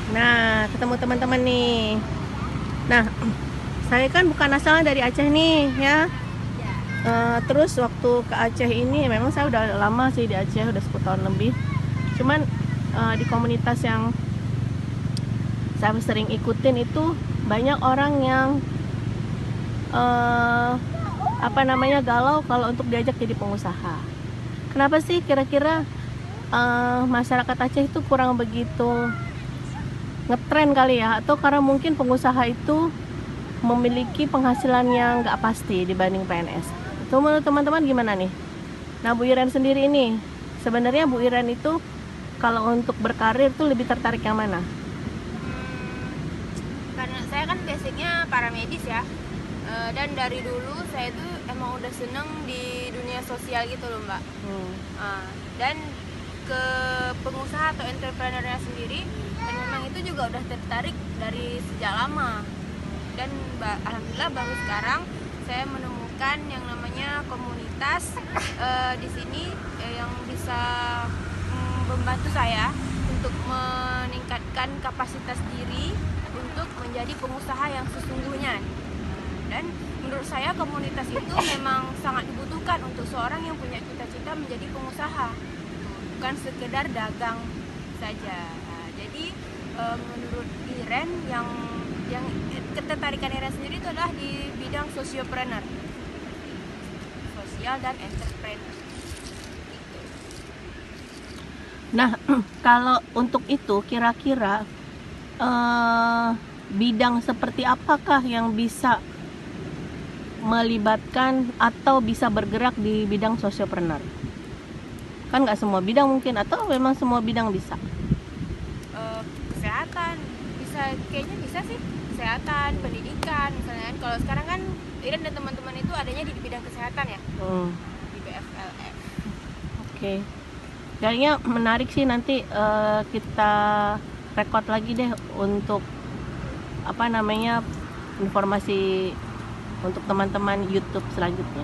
Nah, ketemu teman-teman nih. Nah, saya kan bukan asalnya dari Aceh nih ya. Terus waktu ke Aceh ini memang saya udah lama sih di Aceh, udah 10 tahun lebih. Cuman di komunitas yang saya sering ikutin itu banyak orang yang galau kalau untuk diajak jadi pengusaha. Kenapa sih kira-kira masyarakat Aceh itu kurang begitu ngetren kali ya? Atau karena mungkin pengusaha itu memiliki penghasilan yang nggak pasti dibanding PNS. Itu menurut teman-teman gimana nih? Nah, Bu Iren sendiri ini, sebenarnya Bu Iren itu kalau untuk berkarir tuh lebih tertarik yang mana? Karena saya kan basicnya paramedis ya. Dan dari dulu saya tuh emang udah seneng di dunia sosial gitu loh Mbak. Dan ke pengusaha atau entrepreneurnya sendiri, dan memang itu juga udah tertarik dari sejak lama. Dan alhamdulillah baru sekarang saya menemukan yang namanya komunitas di sini yang bisa membantu saya untuk meningkatkan kapasitas diri untuk menjadi pengusaha yang sesungguhnya. Dan menurut saya komunitas itu memang sangat dibutuhkan untuk seorang yang punya cita-cita menjadi pengusaha, bukan sekedar dagang saja. Jadi menurut Iren yang ketertarikan Iren sendiri itu adalah di bidang sosiopreneur, sosial dan entrepreneur. Nah, kalau untuk itu kira-kira bidang seperti apakah yang bisa melibatkan atau bisa bergerak di bidang sosiopreneur? Kan nggak semua bidang mungkin, atau memang semua bidang bisa? Kesehatan bisa, kayaknya bisa sih. Kesehatan, pendidikan misalnya kan. Kalau sekarang kan Iren dan teman-teman itu adanya di bidang kesehatan ya, di BFLF. Oke. Kayaknya menarik sih, nanti kita record lagi deh untuk informasi untuk teman-teman YouTube selanjutnya.